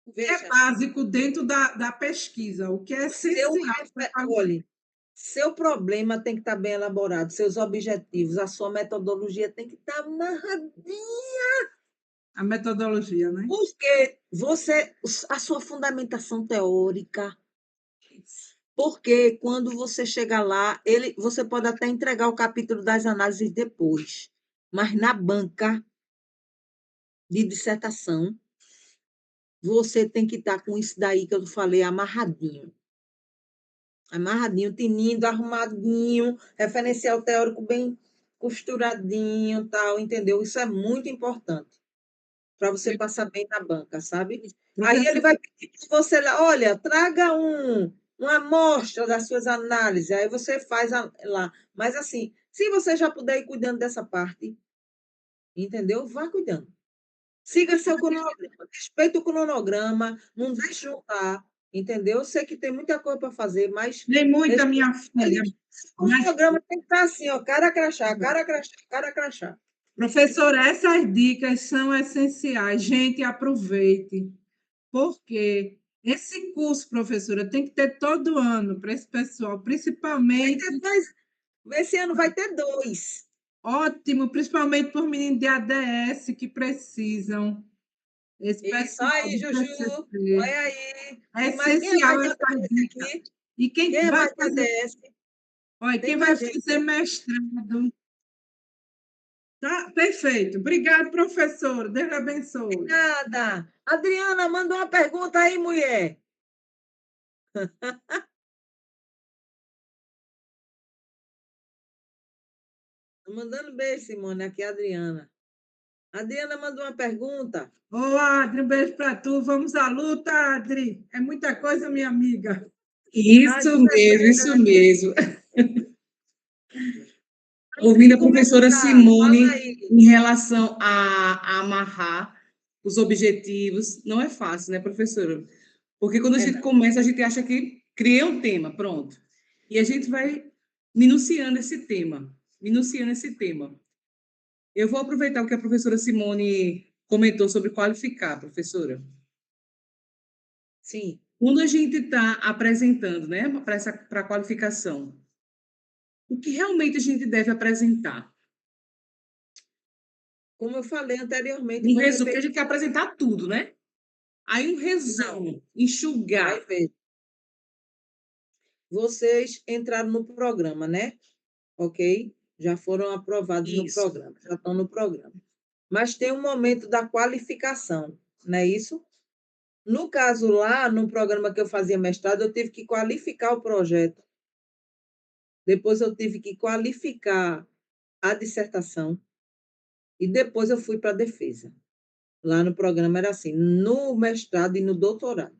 O que é Veja, básico dentro da pesquisa? O que é essencial para qualificar? olhe, seu problema tem que estar bem elaborado, seus objetivos, a sua metodologia tem que estar amarradinha. A metodologia, né? Porque a sua fundamentação teórica, porque quando você chegar lá, você pode até entregar o capítulo das análises depois, mas na banca de dissertação, você tem que estar com isso daí que eu falei amarradinho. Amarradinho, tinindo, arrumadinho, referencial teórico bem costuradinho, tal, entendeu? Isso é muito importante para você passar bem na banca, sabe? Aí ele vai pedir para você, olha, traga uma amostra das suas análises, aí você faz lá. Mas assim, se você já puder ir cuidando dessa parte, entendeu? Vá cuidando. Siga seu cronograma, respeite o cronograma, não deixe juntar, entendeu? Eu sei que tem muita coisa para fazer, mas Nem muita, minha filha. o cronograma tem que estar assim, ó, cara crachá, cara crachá, cara crachá. Professora, essas dicas são essenciais. Gente, aproveite, porque esse curso, professora, tem que ter todo ano para esse pessoal, principalmente. Esse ano vai ter 2. Ótimo, principalmente por meninos de ADS que precisam. Esse Isso pessoal aí, do Juju. PCC. Olha aí. É Quem é mais essencial de essa ADS dica. aqui? E Quem quem é vai mais de fazer, ADS? olha, Tem quem vai mais gente. fazer mestrado. Tá? Perfeito. Obrigada, professora. Deus lhe abençoe. Nada. Adriana, manda uma pergunta aí, mulher. Tô mandando beijo, Simone, aqui é a Adriana. Adriana mandou uma pergunta. Ô, Adri, um beijo para tu. Vamos à luta, Adri. É muita coisa, minha amiga. Isso mesmo, isso mesmo. Ouvindo a professora Simone em relação a amarrar os objetivos, não é fácil, né, professora? Porque quando a gente começa, a gente acha que cria um tema, pronto. E a gente vai minuciando esse tema, minuciando esse tema. Eu vou aproveitar o que a professora Simone comentou sobre qualificar, professora. Sim. Quando a gente está apresentando, né, para a qualificação, o que realmente a gente deve apresentar? Como eu falei anteriormente, Um resumo, porque a gente quer apresentar tudo, né? Aí um resumo, enxugar. Vai ver. Vocês entraram no programa, né? Ok? Já foram aprovados no programa, já estão no programa. Mas tem um momento da qualificação, não é isso? No caso lá, no programa que eu fazia mestrado, eu tive que qualificar o projeto. Depois eu tive que qualificar a dissertação. E depois eu fui para a defesa. Lá no programa era assim, no mestrado e no doutorado.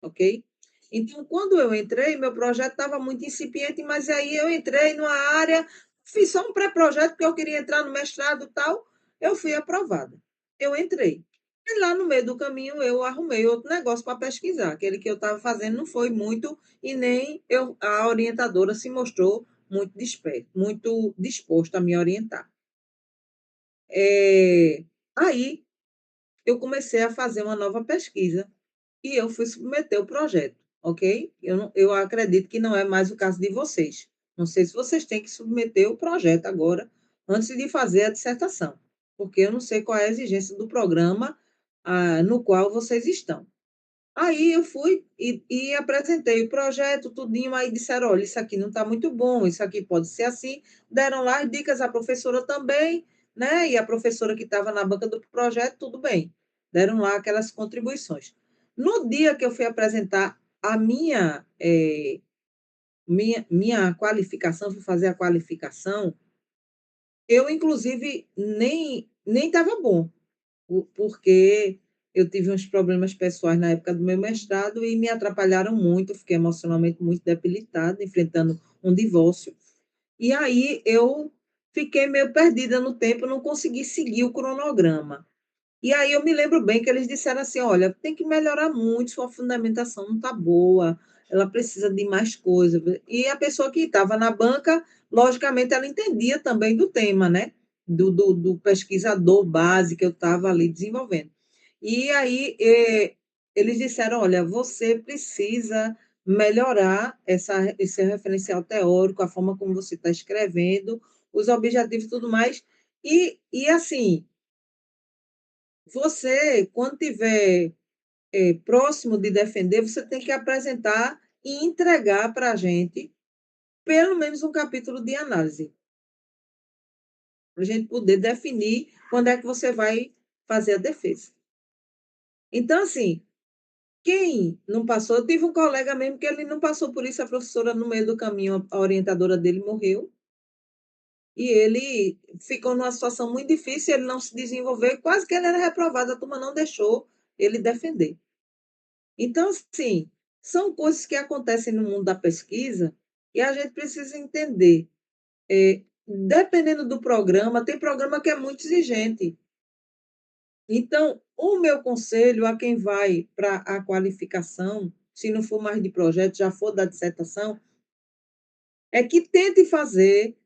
Ok? Então, quando eu entrei, meu projeto estava muito incipiente, mas aí eu entrei numa área, fiz só um pré-projeto, porque eu queria entrar no mestrado e tal, eu fui aprovada. Eu entrei. E lá no meio do caminho eu arrumei outro negócio para pesquisar. Aquele que eu estava fazendo não foi muito, e nem a orientadora se mostrou muito disposta a me orientar. Aí eu comecei a fazer uma nova pesquisa e eu fui submeter o projeto, ok? Eu acredito que não é mais o caso de vocês. Não sei se vocês têm que submeter o projeto agora, antes de fazer a dissertação, porque eu não sei qual é a exigência do programa no qual vocês estão. Aí eu fui e apresentei o projeto, tudinho, aí disseram, olha, isso aqui não está muito bom, isso aqui pode ser assim. Deram lá as dicas à professora também, né? E a professora que estava na banca do projeto, tudo bem. Deram lá aquelas contribuições. No dia que eu fui apresentar a minha qualificação, fui fazer a qualificação, eu, inclusive, nem estava bom, porque eu tive uns problemas pessoais na época do meu mestrado e me atrapalharam muito, fiquei emocionalmente muito debilitada, enfrentando um divórcio. E aí eu fiquei meio perdida no tempo, não consegui seguir o cronograma. E aí eu me lembro bem que eles disseram assim, olha, tem que melhorar muito, sua fundamentação não está boa, ela precisa de mais coisa. E a pessoa que estava na banca, logicamente, ela entendia também do tema, né? Do pesquisador base que eu estava ali desenvolvendo. E aí eles disseram, olha, você precisa melhorar esse referencial teórico, a forma como você está escrevendo, os objetivos e tudo mais. E assim, você, quando tiver próximo de defender, você tem que apresentar e entregar para a gente pelo menos um capítulo de análise, para a gente poder definir quando é que você vai fazer a defesa. Então, assim, quem não passou, eu tive um colega mesmo que ele não passou por isso, a professora, no meio do caminho, a orientadora dele morreu, e ele ficou numa situação muito difícil, ele não se desenvolveu, quase que ele era reprovado, a turma não deixou ele defender. Então, assim, são coisas que acontecem no mundo da pesquisa e a gente precisa entender. Dependendo do programa, tem programa que é muito exigente. Então, o meu conselho a quem vai para a qualificação, se não for mais de projeto, já for da dissertação, é que tente fazer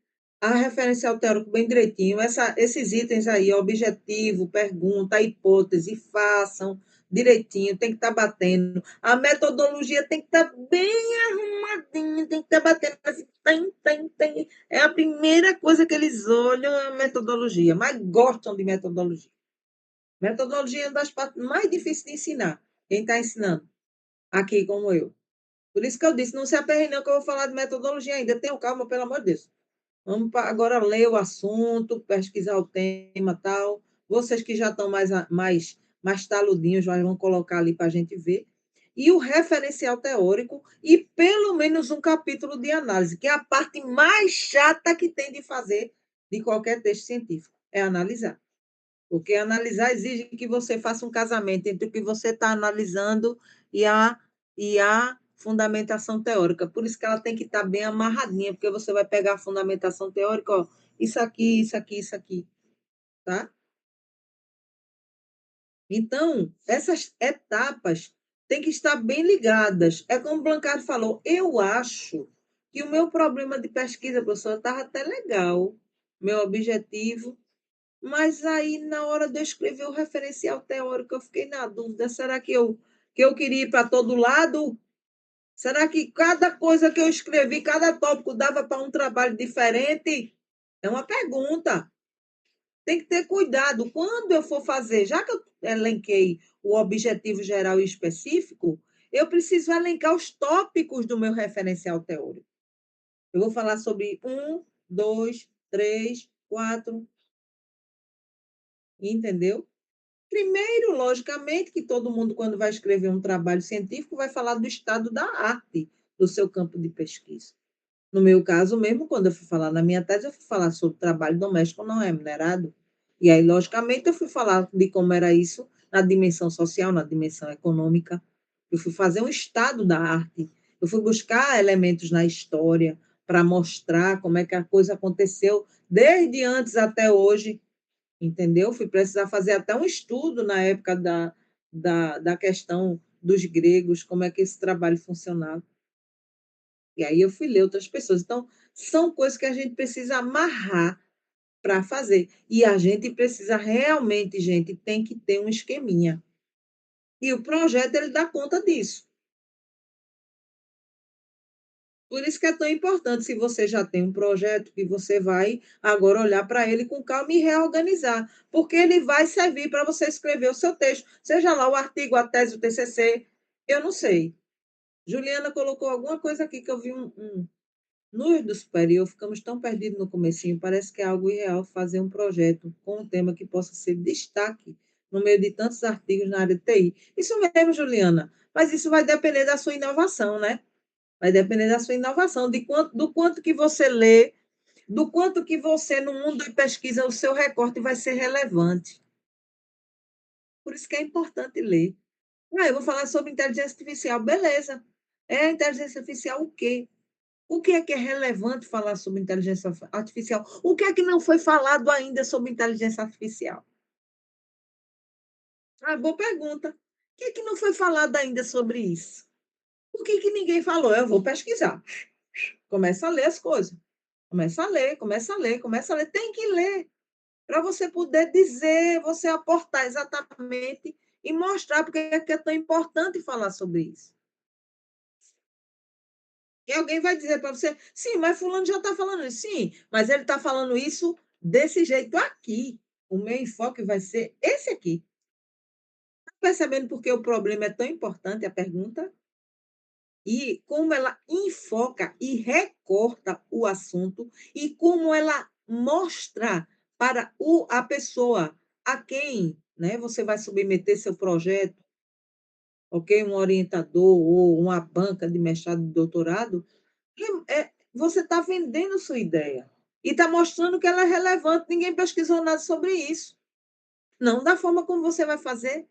a referencial teórico bem direitinho, esses itens aí, objetivo, pergunta, hipótese, façam direitinho, tem que estar batendo. A metodologia tem que estar bem arrumadinha, tem que estar batendo assim, tem. É a primeira coisa que eles olham, é a metodologia, mas gostam de metodologia. Metodologia é uma das partes mais difíceis de ensinar, quem está ensinando, aqui como eu. Por isso que eu disse, não se aperre não, que eu vou falar de metodologia ainda. Tenham calma, pelo amor de Deus. Vamos agora ler o assunto, pesquisar o tema tal. Vocês que já estão mais taludinhos, já vão colocar ali para a gente ver. E o referencial teórico e pelo menos um capítulo de análise, que é a parte mais chata que tem de fazer de qualquer texto científico, é analisar. Porque analisar exige que você faça um casamento entre o que você está analisando e a fundamentação teórica. Por isso que ela tem que estar bem amarradinha, porque você vai pegar a fundamentação teórica, ó, isso aqui, isso aqui, isso aqui, tá? Então, essas etapas têm que estar bem ligadas. É como o Blancardo falou, eu acho que o meu problema de pesquisa, professora, estava até legal. Meu objetivo. Mas aí, na hora de eu escrever o referencial teórico, eu fiquei na dúvida: será que eu queria ir para todo lado? Será que cada coisa que eu escrevi, cada tópico dava para um trabalho diferente? É uma pergunta. Tem que ter cuidado. Quando eu for fazer, já que eu elenquei o objetivo geral e específico, eu preciso elencar os tópicos do meu referencial teórico. Eu vou falar sobre 1, 2, 3, 4, entendeu? Primeiro, logicamente, que todo mundo, quando vai escrever um trabalho científico, vai falar do estado da arte do seu campo de pesquisa. No meu caso mesmo, quando eu fui falar na minha tese, eu fui falar sobre trabalho doméstico não remunerado. E aí, logicamente, eu fui falar de como era isso na dimensão social, na dimensão econômica. Eu fui fazer um estado da arte. Eu fui buscar elementos na história para mostrar como é que a coisa aconteceu desde antes até hoje, entendeu? Fui precisar fazer até um estudo na época da questão dos gregos, como é que esse trabalho funcionava. E aí eu fui ler outras pessoas. Então, são coisas que a gente precisa amarrar para fazer. E a gente precisa realmente, gente, tem que ter um esqueminha. E o projeto, ele dá conta disso. Por isso que é tão importante, se você já tem um projeto, que você vai agora olhar para ele com calma e reorganizar, porque ele vai servir para você escrever o seu texto, seja lá o artigo, a tese, o TCC, eu não sei. Juliana colocou alguma coisa aqui que eu vi Nós do superior ficamos tão perdidos no comecinho, parece que é algo irreal fazer um projeto com um tema que possa ser destaque no meio de tantos artigos na área de TI. Isso mesmo, Juliana, mas isso vai depender da sua inovação, né? Vai depender da sua inovação, do quanto que você lê, do quanto que você, no mundo da pesquisa, o seu recorte vai ser relevante. Por isso que é importante ler. Eu vou falar sobre inteligência artificial. Beleza. É inteligência artificial o quê? O que é relevante falar sobre inteligência artificial? O que é que não foi falado ainda sobre inteligência artificial? Boa pergunta. O que é que não foi falado ainda sobre isso? Por que ninguém falou? Eu vou pesquisar. Começa a ler as coisas. Começa a ler, começa a ler, começa a ler. Tem que ler para você poder dizer, você aportar exatamente e mostrar porque é que é tão importante falar sobre isso. E alguém vai dizer para você, sim, mas fulano já está falando isso. Sim, mas ele está falando isso desse jeito aqui. O meu enfoque vai ser esse aqui. Está percebendo por que o problema é tão importante, a pergunta? E como ela enfoca e recorta o assunto e como ela mostra para a pessoa a quem, né, você vai submeter seu projeto, ok? Um orientador ou uma banca de mestrado e doutorado, você está vendendo sua ideia e está mostrando que ela é relevante. Ninguém pesquisou nada sobre isso. Não da forma como você vai fazer.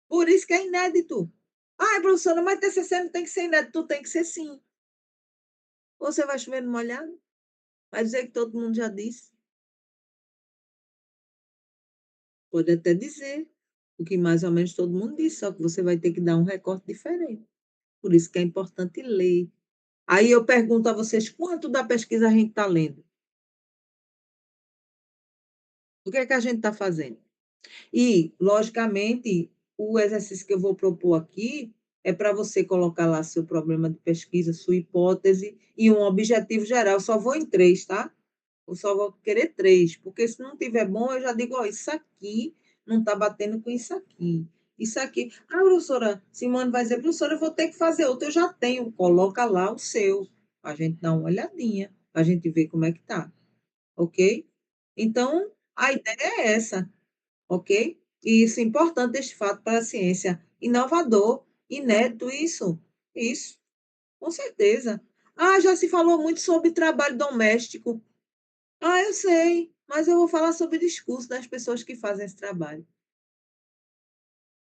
Por isso que é inédito. Ah, professora, mas TCC não tem que ser inédito, tem que ser sim. Você vai chover no molhado? Vai dizer que todo mundo já disse? Pode até dizer o que mais ou menos todo mundo disse, só que você vai ter que dar um recorte diferente. Por isso que é importante ler. Aí eu pergunto a vocês, quanto da pesquisa a gente está lendo? O que é que a gente está fazendo? E, logicamente, o exercício que eu vou propor aqui é para você colocar lá seu problema de pesquisa, sua hipótese e um objetivo geral. Eu só vou em 3, tá? Eu só vou querer 3, porque se não tiver bom, eu já digo, ó, isso aqui não está batendo com isso aqui. Isso aqui. A professora Simone vai dizer, professora, eu vou ter que fazer outro. Eu já tenho. Coloca lá o seu. A gente dá uma olhadinha, a gente vê como é que tá. Ok? Então, a ideia é essa, ok? E isso é importante, este fato para a ciência. Inovador, inédito, isso, com certeza. Ah, já se falou muito sobre trabalho doméstico. Ah, eu sei, mas eu vou falar sobre o discurso das pessoas que fazem esse trabalho.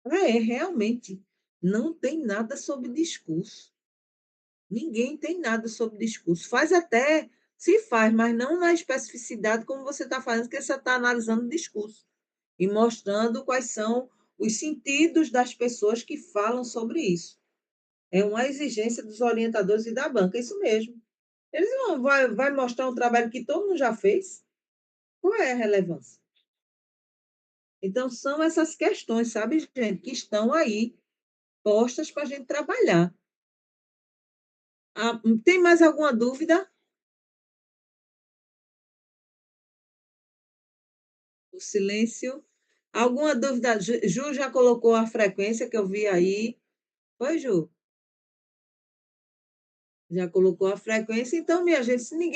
Realmente, não tem nada sobre discurso. Ninguém tem nada sobre discurso. Faz até, se faz, mas não na especificidade como você está fazendo, porque você está analisando o discurso e mostrando quais são os sentidos das pessoas que falam sobre isso. É uma exigência dos orientadores e da banca, é isso mesmo. Eles vão vai mostrar um trabalho que todo mundo já fez. Qual é a relevância? Então, são essas questões, sabe, gente, que estão aí postas para a gente trabalhar. Ah, tem mais alguma dúvida? O silêncio. Alguma dúvida? Ju já colocou a frequência que eu vi aí. Foi, Ju? Já colocou a frequência. Então, minha gente, se ninguém